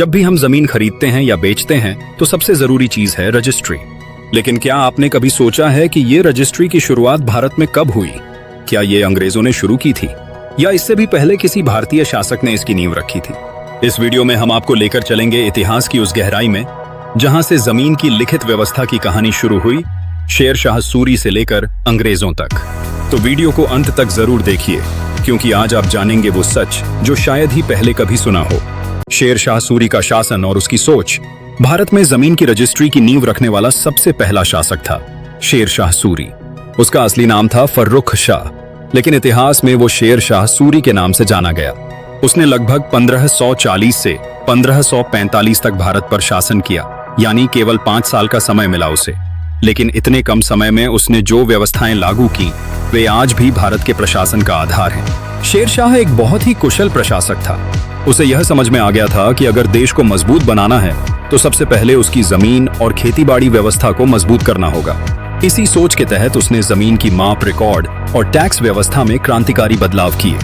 जब भी हम जमीन खरीदते हैं या बेचते हैं तो सबसे जरूरी चीज है रजिस्ट्री। लेकिन क्या आपने कभी सोचा है कि ये रजिस्ट्री की शुरुआत भारत में कब हुई? क्या ये अंग्रेजों ने शुरू की थी या इससे भी पहले किसी भारतीय शासक ने इसकी नींव रखी थी? इस वीडियो में हम आपको लेकर चलेंगे इतिहास की उस गहराई में जहां से जमीन की लिखित व्यवस्था की कहानी शुरू हुई, शेर शाह सूरी से लेकर अंग्रेजों तक। तो वीडियो को अंत तक जरूर देखिए, क्योंकि आज आप जानेंगे वो सच जो शायद ही पहले कभी सुना हो। शेर शाह सूरी का शासन और उसकी सोच। भारत में जमीन की रजिस्ट्री की नींव रखने वाला सबसे पहला शासक था शेर शाह सूरी। उसका असली नाम था फर्रुख शाह, लेकिन इतिहास में वो शेर शाह सूरी के नाम से जाना गया। उसने लगभग 1540 से 1545 तक भारत पर शासन किया, यानी केवल 5 साल का समय मिला उसे। लेकिन इतने कम समय में उसने जो व्यवस्थाएं लागू की वे आज भी भारत के प्रशासन का आधार हैं। शेर शाह एक बहुत ही कुशल प्रशासक था। उसे यह समझ में आ गया था कि अगर देश को मजबूत बनाना है तो सबसे पहले उसकी जमीन और खेतीबाड़ी व्यवस्था को मजबूत करना होगा। इसी सोच के तहत उसने जमीन की माप, रिकॉर्ड और टैक्स व्यवस्था में क्रांतिकारी बदलाव किए।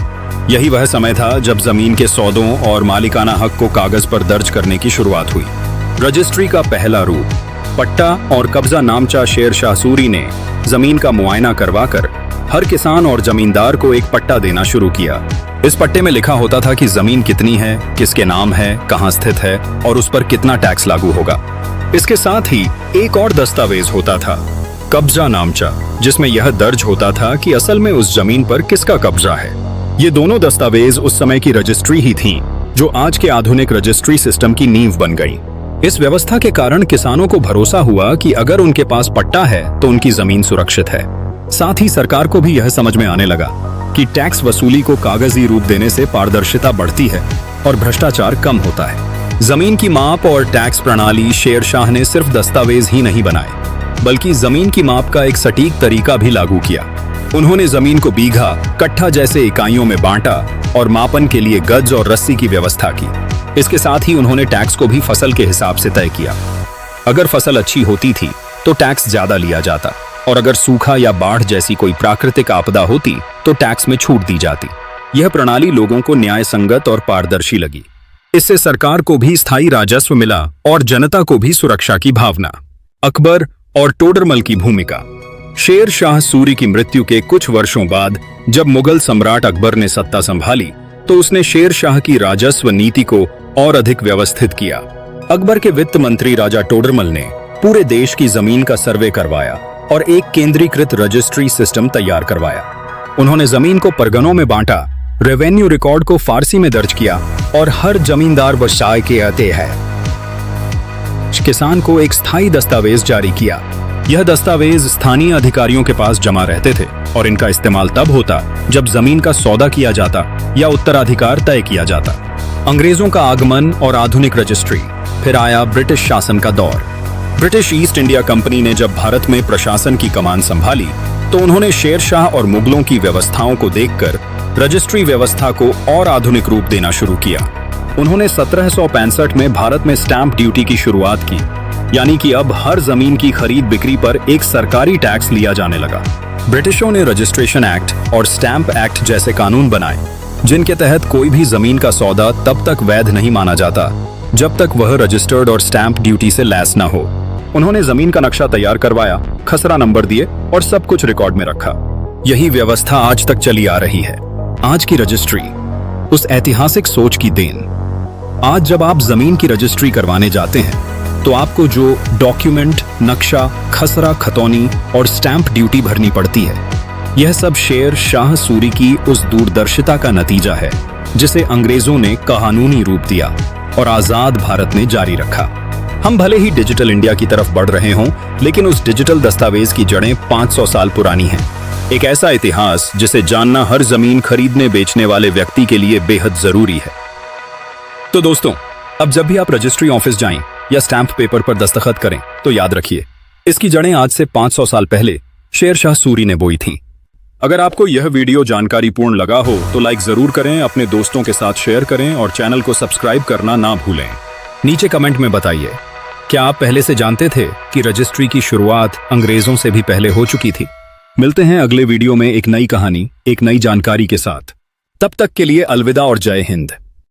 यही वह समय था जब जमीन के सौदों और मालिकाना हक को कागज पर दर्ज करने की शुरुआत हुई। रजिस्ट्री का पहला रूप पट्टा और कब्जा नामचा शेर शाह सूरी ने जमीन का मुआयना करवाकर हर किसान और जमींदार को एक पट्टा देना शुरू किया। इस पट्टे में लिखा होता था कि जमीन कितनी है, किसके नाम है, कहां स्थित है और उस पर कितना टैक्स लागू होगा। इसके साथ ही एक और दस्तावेज होता था, कब्जा नामचा, जिसमें यह दर्ज होता था कि असल में उस जमीन पर किसका कब्जा है। ये दोनों दस्तावेज उस समय की रजिस्ट्री ही थीं, जो आज के आधुनिक रजिस्ट्री सिस्टम की नींव बन गई। इस व्यवस्था के कारण किसानों को भरोसा हुआ कि अगर उनके पास पट्टा है तो उनकी जमीन सुरक्षित है। साथ ही सरकार को भी यह समझ में आने लगा कि टैक्स वसूली को कागजी रूप देने से पारदर्शिता बढ़ती है और भ्रष्टाचार कम होता है। जमीन की माप और टैक्स प्रणाली शेर शाह ने सिर्फ दस्तावेज ही नहीं बनाए, बल्कि जमीन की माप का एक सटीक तरीका भी लागू किया। उन्होंने जमीन को बीघा, कट्ठा जैसे इकाइयों में बांटा और मापन के लिए गज और रस्सी की व्यवस्था की। इसके साथ ही उन्होंने टैक्स को भी फसल के हिसाब से तय किया। अगर फसल अच्छी होती थी तो टैक्स ज्यादा लिया जाता, और अगर सूखा या बाढ़ जैसी कोई प्राकृतिक आपदा होती तो टैक्स में छूट दी जाती। यह प्रणाली लोगों को न्याय संगत और पारदर्शी लगी। इससे सरकार को भी स्थायी राजस्व मिला और जनता को भी सुरक्षा की भावना। अकबर और टोडरमल की भूमिका। शेर शाह सूरी की मृत्यु के कुछ वर्षों बाद जब मुगल सम्राट अकबर ने सत्ता संभाली तो उसने शेर शाह की राजस्व नीति को और अधिक व्यवस्थित किया। अकबर के वित्त मंत्री राजा टोडरमल ने पूरे देश की जमीन का सर्वे करवाया और एक केंद्रीकृत रजिस्ट्री सिस्टम तैयार करवाया। उन्होंने जमीन को परगनों में बांटा, रेवेन्यू रिकॉर्ड को फारसी में दर्ज किया और हर जमींदार व शाय के अते है किसान को एक स्थायी दस्तावेज जारी किया। यह दस्तावेज स्थानीय अधिकारियों के पास जमा रहते थे और इनका इस्तेमाल तब होता जब जमीन का सौदा किया जाता या उत्तराधिकार तय किया जाता। अंग्रेजों का आगमन और आधुनिक रजिस्ट्री। फिर आया ब्रिटिश शासन का दौर। ब्रिटिश ईस्ट इंडिया कंपनी ने जब भारत में प्रशासन की कमान संभाली तो उन्होंने शेर शाह और मुगलों की व्यवस्थाओं को देखकर रजिस्ट्री व्यवस्था को और आधुनिक रूप देना शुरू किया। उन्होंने 1765 में भारत में स्टैंप ड्यूटी की शुरुआत की, यानी कि अब हर जमीन की खरीद बिक्री पर एक सरकारी टैक्स लिया जाने लगा। ब्रिटिशों ने रजिस्ट्रेशन एक्ट और स्टैंप एक्ट जैसे कानून बनाए, जिनके तहत कोई भी जमीन का सौदा तब तक वैध नहीं माना जाता जब तक वह रजिस्टर्ड और स्टैंप ड्यूटी से लैस न हो। उन्होंने जमीन का नक्शा तैयार करवाया, खसरा नंबर दिए और सब कुछ रिकॉर्ड में रखा। यही व्यवस्था आज तक चली आ रही है। आज की रजिस्ट्री उस ऐतिहासिक सोच की देन। आज जब आप जमीन की रजिस्ट्री करवाने जाते हैं तो आपको जो डॉक्यूमेंट, नक्शा, खसरा, खतौनी और स्टैंप ड्यूटी भरनी पड़ती है, यह सब शेर शाह सूरी की उस दूरदर्शिता का नतीजा है जिसे अंग्रेजों ने कानूनी रूप दिया और आजाद भारत ने जारी रखा। हम भले ही डिजिटल इंडिया की तरफ बढ़ रहे हों, लेकिन उस डिजिटल दस्तावेज की जड़ें 500 साल पुरानी हैं। एक ऐसा इतिहास जिसे जानना हर जमीन खरीदने बेचने वाले व्यक्ति के लिए बेहद जरूरी है। तो दोस्तों, अब जब भी आप रजिस्ट्री ऑफिस जाएं या स्टैंप पेपर पर दस्तखत करें तो याद रखिए, इसकी जड़ें आज से 500 साल पहले शेर शाह सूरी ने बोई थीं। अगर आपको यह वीडियो जानकारीपूर्ण लगा हो तो लाइक जरूर करें, अपने दोस्तों के साथ शेयर करें और चैनल को सब्सक्राइब करना ना भूलें। नीचे कमेंट में बताइए, क्या आप पहले से जानते थे कि रजिस्ट्री की शुरुआत अंग्रेजों से भी पहले हो चुकी थी? मिलते हैं अगले वीडियो में एक नई कहानी, एक नई जानकारी के साथ। तब तक के लिए अलविदा और जय हिंद।